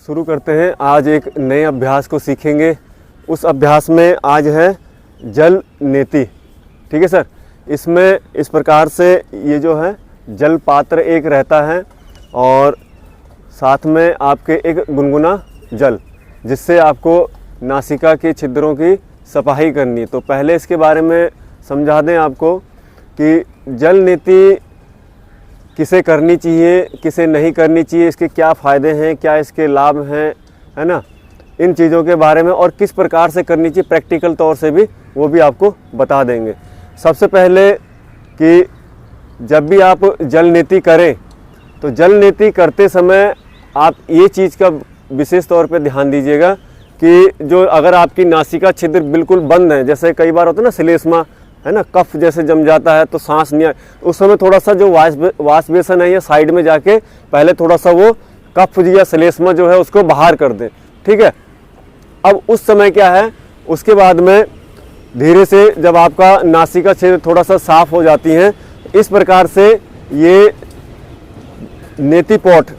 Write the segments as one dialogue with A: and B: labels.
A: शुरू करते हैं। आज एक नए अभ्यास को सीखेंगे। उस अभ्यास में आज है जल नेति। ठीक है सर। इसमें इस प्रकार से ये जो है जल पात्र एक रहता है और साथ में आपके एक गुनगुना जल, जिससे आपको नासिका के छिद्रों की सफाई करनी है। तो पहले इसके बारे में समझा दें आपको कि जल नीति किसे करनी चाहिए, किसे नहीं करनी चाहिए, इसके क्या फ़ायदे हैं, क्या इसके लाभ हैं, है ना, इन चीज़ों के बारे में, और किस प्रकार से करनी चाहिए प्रैक्टिकल तौर से भी वो भी आपको बता देंगे। सबसे पहले कि जब भी आप जल नीति करें तो जल नीति करते समय आप ये चीज़ का विशेष तौर पे ध्यान दीजिएगा कि जो अगर आपकी नासिका छिद्र बिल्कुल बंद है, जैसे कई बार होता है ना श्लेष्मा, है ना, कफ जैसे जम जाता है तो सांस नहीं, उस समय थोड़ा सा जो वाश बेसन है या साइड में जाके पहले थोड़ा सा वो कफ या श्लेष्मा जो है उसको बाहर कर दें। ठीक है। अब उस समय क्या है, उसके बाद में धीरे से जब आपका नासिका छिद्र थोड़ा सा साफ हो जाती हैं, इस प्रकार से ये नेति पॉट,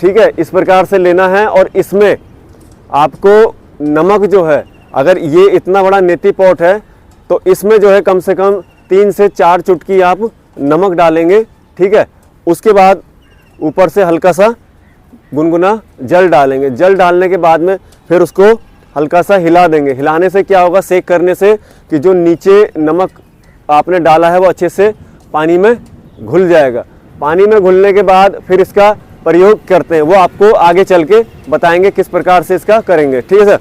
A: ठीक है, इस प्रकार से लेना है और इसमें आपको नमक जो है, अगर ये इतना बड़ा नेति पॉट है तो इसमें जो है कम से कम 3 से 4 चुटकी आप नमक डालेंगे। ठीक है। उसके बाद ऊपर से हल्का सा गुनगुना जल डालेंगे। जल डालने के बाद में फिर उसको हल्का सा हिला देंगे। हिलाने से क्या होगा, सेक करने से कि जो नीचे नमक आपने डाला है वो अच्छे से पानी में घुल जाएगा। पानी में घुलने के बाद फिर इसका प्रयोग करते हैं, वो आपको आगे चल के बताएंगे किस प्रकार से इसका करेंगे। ठीक है सर।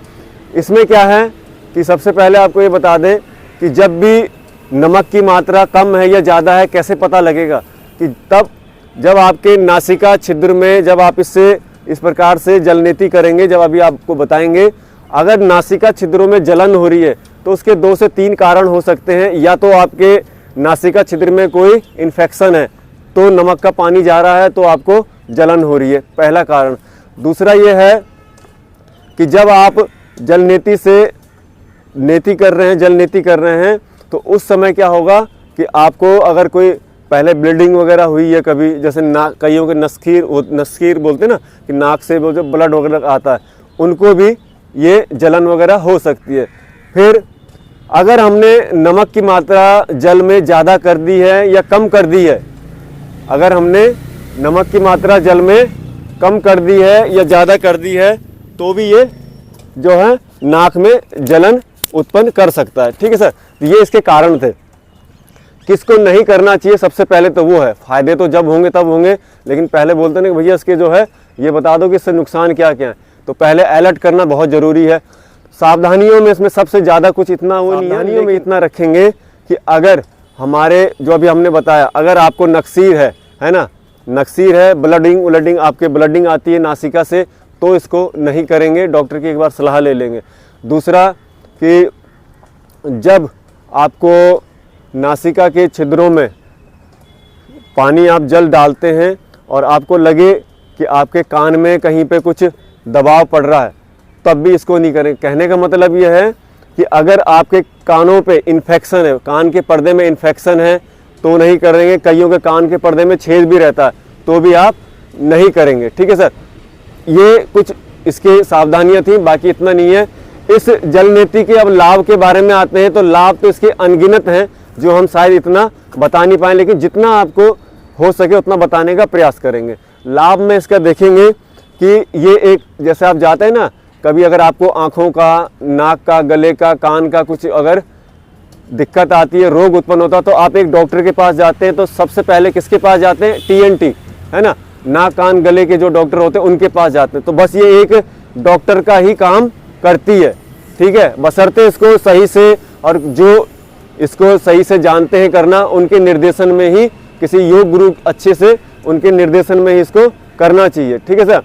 A: इसमें क्या है कि सबसे पहले आपको ये बता दें कि जब भी नमक की मात्रा कम है या ज़्यादा है कैसे पता लगेगा, कि तब जब आपके नासिका छिद्र में जब आप इससे इस प्रकार से जल नीति करेंगे, जब अभी आपको बताएंगे, अगर नासिका छिद्रों में जलन हो रही है तो उसके 2 से 3 कारण हो सकते हैं। या तो आपके नासिका छिद्र में कोई इन्फेक्शन है तो नमक का पानी जा रहा है तो आपको जलन हो रही है, पहला कारण। दूसरा ये है कि जब आप जल नीति से नेति कर रहे हैं, जल नीति कर रहे हैं, तो उस समय क्या होगा कि आपको अगर कोई पहले ब्लीडिंग वगैरह हुई है कभी, जैसे नाक, कईयों के नस्कीर बोलते हैं ना, कि नाक से जो ब्लड वगैरह आता है, उनको भी ये जलन वगैरह हो सकती है। फिर अगर हमने नमक की मात्रा जल में ज़्यादा कर दी है या कम कर दी है, अगर हमने नमक की मात्रा जल में कम कर दी है या ज़्यादा कर दी है तो भी ये जो है नाक में जलन उत्पन्न कर सकता है। ठीक है सर। ये इसके कारण थे। किसको नहीं करना चाहिए, सबसे पहले तो वो है, फ़ायदे तो जब होंगे तब होंगे, लेकिन पहले बोलते हैं कि भैया इसके जो है ये बता दो कि इससे नुकसान क्या क्या है। तो पहले अलर्ट करना बहुत ज़रूरी है। सावधानियों में इसमें सबसे ज़्यादा कुछ इतना वो नहीं है, में इतना रखेंगे कि अगर हमारे जो अभी हमने बताया, अगर आपको नक्सीर है ना, नक्सीर है, ब्लडिंग आपके ब्लडिंग आती है नासिका से, तो इसको नहीं करेंगे, डॉक्टर की एक बार सलाह ले लेंगे। दूसरा कि जब आपको नासिका के छिद्रों में पानी आप जल डालते हैं और आपको लगे कि आपके कान में कहीं पे कुछ दबाव पड़ रहा है, तब भी इसको नहीं करें। कहने का मतलब यह है कि अगर आपके कानों पे इन्फेक्शन है, कान के पर्दे में इन्फेक्शन है तो नहीं करेंगे। कईयों के कान के पर्दे में छेद भी रहता है तो भी आप नहीं करेंगे। ठीक है सर। ये कुछ इसके सावधानियां थी, बाकी इतना नहीं है। इस जल नीति के अब लाभ के बारे में आते हैं तो लाभ तो इसके अनगिनत हैं, जो हम शायद इतना बता नहीं पाए, लेकिन जितना आपको हो सके उतना बताने का प्रयास करेंगे। लाभ में इसका देखेंगे कि ये एक, जैसे आप जाते हैं ना कभी, अगर आपको आँखों का, नाक का, गले का, कान का कुछ अगर दिक्कत आती है, रोग उत्पन्न होता है, तो आप एक डॉक्टर के पास जाते हैं तो सबसे पहले किसके पास जाते हैं, TNT, है ना, नाक कान गले के जो डॉक्टर होते हैं उनके पास जाते हैं। तो बस ये एक डॉक्टर का ही काम करती है। ठीक है। बशर्ते इसको सही से, और जो इसको सही से जानते हैं करना, उनके निर्देशन में ही, किसी योग गुरु अच्छे से उनके निर्देशन में ही इसको करना चाहिए। ठीक है सर।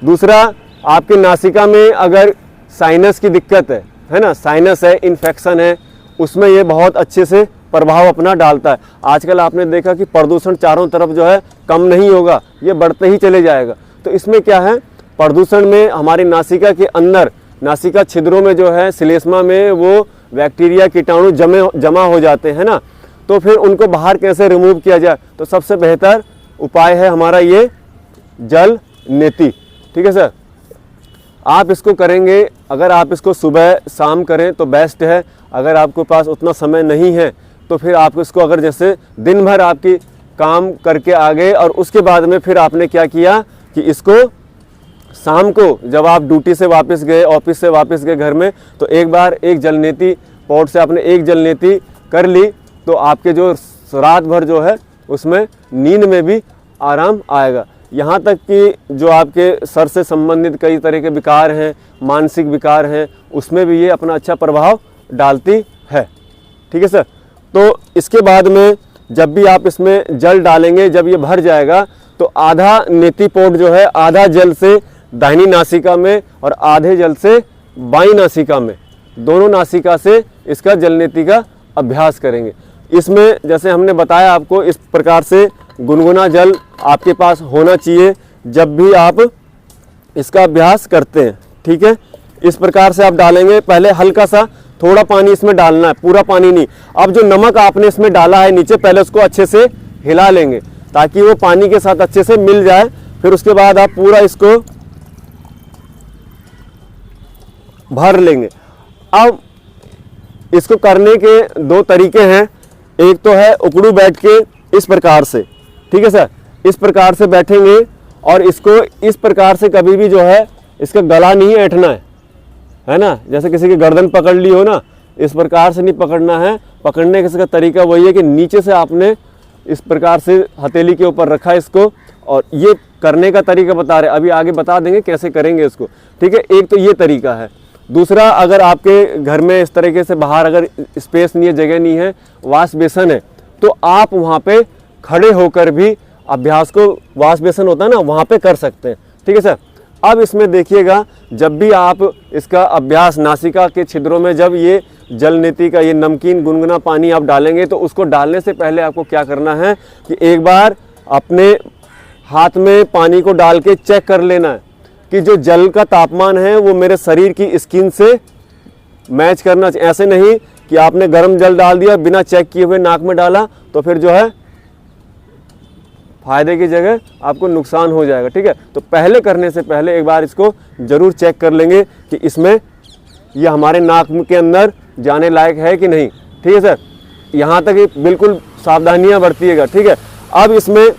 A: दूसरा, आपके नासिका में अगर साइनस की दिक्कत है ना, साइनस है, इन्फेक्शन है, उसमें ये बहुत अच्छे से प्रभाव अपना डालता है। आजकल आपने देखा कि प्रदूषण चारों तरफ जो है कम नहीं होगा, ये बढ़ते ही चले जाएगा। तो इसमें क्या है, प्रदूषण में हमारी नासिका के अंदर, नासिका छिद्रों में जो है श्लेष्मा में वो बैक्टीरिया कीटाणु जमा हो जाते हैं ना, तो फिर उनको बाहर कैसे रिमूव किया जाए, तो सबसे बेहतर उपाय है हमारा ये जल नेति। ठीक है सर। आप इसको करेंगे, अगर आप इसको सुबह शाम करें तो बेस्ट है। अगर आपके पास उतना समय नहीं है तो फिर आप इसको, अगर जैसे दिन भर आपकी काम करके आ गए और उसके बाद में फिर आपने क्या किया कि इसको शाम को जब आप ड्यूटी से वापस गए, ऑफिस से वापस गए घर में, तो एक बार एक जलनेती पॉट से आपने एक जलनेती कर ली, तो आपके जो रात भर जो है उसमें नींद में भी आराम आएगा। यहाँ तक कि जो आपके सर से संबंधित कई तरह के विकार हैं, मानसिक विकार हैं, उसमें भी ये अपना अच्छा प्रभाव डालती है। ठीक है सर। तो इसके बाद में जब भी आप इसमें जल डालेंगे, जब ये भर जाएगा तो आधा नेति पोट जो है, आधा जल से दाहिनी नासिका में और आधे जल से बाईं नासिका में, दोनों नासिका से इसका जलनेति का अभ्यास करेंगे। इसमें जैसे हमने बताया आपको, इस प्रकार से गुनगुना जल आपके पास होना चाहिए जब भी आप इसका अभ्यास करते हैं। ठीक है, इस प्रकार से आप डालेंगे। पहले हल्का सा थोड़ा पानी इसमें डालना है, पूरा पानी नहीं। अब जो नमक आपने इसमें डाला है नीचे, पहले उसको अच्छे से हिला लेंगे ताकि वो पानी के साथ अच्छे से मिल जाए। फिर उसके बाद आप पूरा इसको भर लेंगे। अब इसको करने के दो तरीके हैं। एक तो है उकड़ू बैठ के इस प्रकार से, ठीक है सर, इस प्रकार से बैठेंगे और इसको इस प्रकार से कभी भी जो है इसका गला नहीं ऐंठना है ना। जैसे किसी की गर्दन पकड़ ली हो ना, इस प्रकार से नहीं पकड़ना है। पकड़ने का तरीका वही है कि नीचे से आपने इस प्रकार से हथेली के ऊपर रखा इसको, और ये करने का तरीका बता रहे, अभी आगे बता देंगे कैसे करेंगे इसको। ठीक है, एक तो ये तरीका है। दूसरा, अगर आपके घर में इस तरीके से बाहर अगर स्पेस नहीं है, जगह नहीं है, वाश बेसन है, तो आप वहाँ पे खड़े होकर भी अभ्यास को, वाश बेसन होता है ना, वहाँ पे कर सकते हैं। ठीक है सर। अब इसमें देखिएगा, जब भी आप इसका अभ्यास नासिका के छिद्रों में जब ये जलनेति का ये नमकीन गुनगुना पानी आप डालेंगे, तो उसको डालने से पहले आपको क्या करना है कि एक बार अपने हाथ में पानी को डाल के चेक कर लेना है कि जो जल का तापमान है वो मेरे शरीर की स्किन से मैच करना चाहिए। ऐसे नहीं कि आपने गर्म जल डाल दिया बिना चेक किए हुए नाक में डाला, तो फिर जो है फायदे की जगह आपको नुकसान हो जाएगा। ठीक है, तो पहले करने से पहले एक बार इसको जरूर चेक कर लेंगे कि इसमें ये हमारे नाक के अंदर जाने लायक है कि नहीं। ठीक है सर, यहाँ तक बिल्कुल सावधानियाँ बरतिएगा। ठीक है, अब इसमें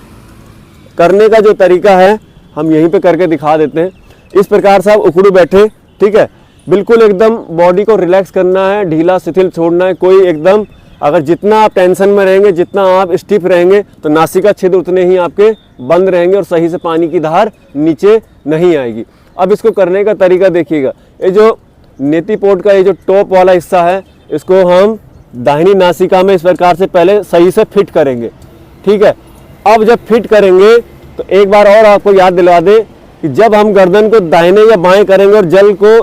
A: करने का जो तरीका है हम यहीं पे करके दिखा देते हैं। इस प्रकार से आप उकड़ू बैठे, ठीक है, बिल्कुल एकदम बॉडी को रिलैक्स करना है, ढीला शिथिल छोड़ना है। कोई एकदम, अगर जितना आप टेंशन में रहेंगे, जितना आप स्टिफ रहेंगे, तो नासिका छिद्र उतने ही आपके बंद रहेंगे और सही से पानी की धार नीचे नहीं आएगी। अब इसको करने का तरीका देखिएगा। ये जो नेति पोट का ये जो टॉप वाला हिस्सा है, इसको हम दाहिनी नासिका में इस प्रकार से पहले सही से फिट करेंगे। ठीक है, अब जब फिट करेंगे तो एक बार और आपको याद दिला दें कि जब हम गर्दन को दाहिने या बाएं करेंगे और जल को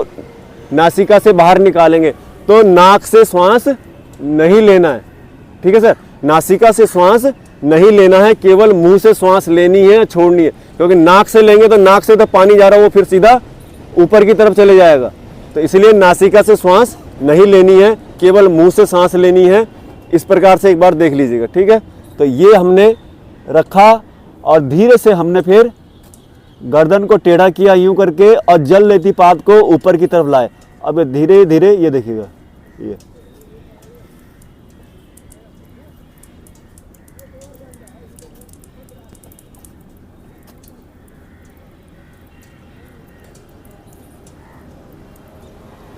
A: नासिका से बाहर निकालेंगे, तो नाक से श्वास नहीं लेना है। ठीक है सर, नासिका से श्वास नहीं लेना है, केवल मुंह से श्वास लेनी है, छोड़नी है। क्योंकि नाक से लेंगे तो नाक से तो पानी जा रहा है, वो फिर सीधा ऊपर की तरफ चले जाएगा। तो इसलिए नासिका से श्वास नहीं लेनी है, केवल मुंह से सांस लेनी है। इस प्रकार से एक बार देख लीजिएगा। ठीक है, तो ये हमने रखा और धीरे से हमने फिर गर्दन को टेढ़ा किया यूं करके और जलनेति पाद को ऊपर की तरफ लाए। अब धीरे धीरे ये देखिएगा, ये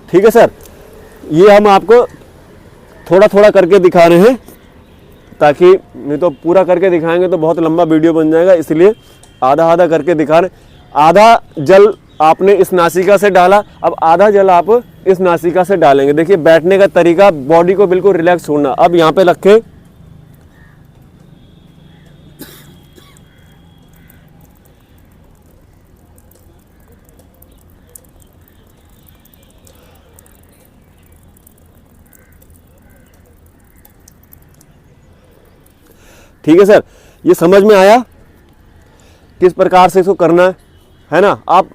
A: ठीक है सर। ये हम आपको थोड़ा थोड़ा करके दिखा रहे हैं, ताकि नहीं तो पूरा करके दिखाएंगे तो बहुत लंबा वीडियो बन जाएगा, इसलिए आधा आधा करके दिखा रहे। आधा जल आपने इस नासिका से डाला, अब आधा जल आप इस नासिका से डालेंगे। देखिए बैठने का तरीका, बॉडी को बिल्कुल रिलैक्स छोड़ना। अब यहाँ पे रखें, ठीक है सर। ये समझ में आया किस प्रकार से इसको करना है ना। आप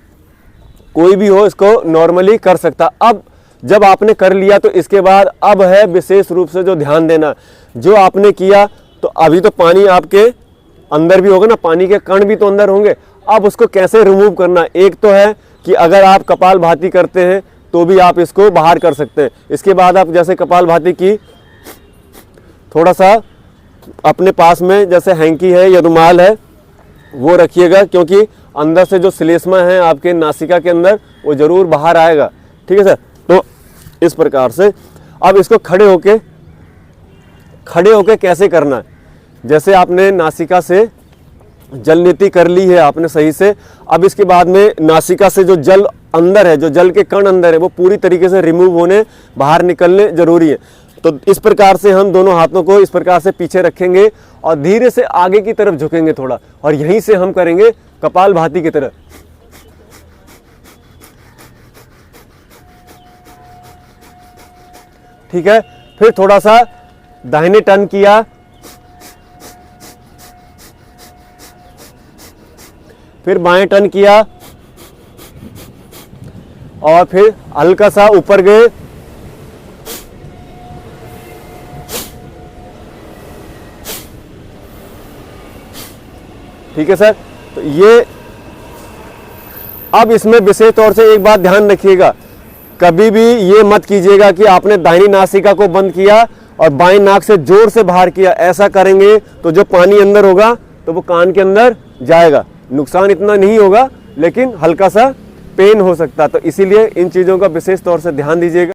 A: कोई भी हो इसको नॉर्मली कर सकता। अब जब आपने कर लिया तो इसके बाद अब है विशेष रूप से जो ध्यान देना। जो आपने किया तो अभी तो पानी आपके अंदर भी होगा ना, पानी के कण भी तो अंदर होंगे। अब उसको कैसे रिमूव करना, एक तो है कि अगर आप कपालभाति करते हैं तो भी आप इसको बाहर कर सकते हैं। इसके बाद आप जैसे कपालभाति की, थोड़ा सा अपने पास में जैसे हैंकी है या रुमाल है वो रखिएगा, क्योंकि अंदर से जो श्लेष्मा है आपके नासिका के अंदर वो जरूर बाहर आएगा। ठीक है सर। तो इस प्रकार से अब इसको खड़े होके कैसे करना है, जैसे आपने नासिका से जल नीति कर ली है आपने सही से, अब इसके बाद में नासिका से जो जल अंदर है, जो जल के कण अंदर है, वो पूरी तरीके से रिमूव होने, बाहर निकलने जरूरी है। तो इस प्रकार से हम दोनों हाथों को इस प्रकार से पीछे रखेंगे और धीरे से आगे की तरफ झुकेंगे थोड़ा, और यहीं से हम करेंगे कपालभाति की तरह। ठीक है। फिर थोड़ा सा दाहिने टर्न किया, फिर बाएं टर्न किया और फिर हल्का सा ऊपर गए, ठीक है सर। तो ये अब इसमें विशेष तौर से एक बात ध्यान रखिएगा, कभी भी ये मत कीजिएगा कि आपने दाहिनी नासिका को बंद किया और बाईं नाक से जोर से बाहर किया। ऐसा करेंगे तो जो पानी अंदर होगा तो वो कान के अंदर जाएगा, नुकसान इतना नहीं होगा लेकिन हल्का सा पेन हो सकता है। तो इसीलिए इन चीज़ों का विशेष तौर से ध्यान दीजिएगा।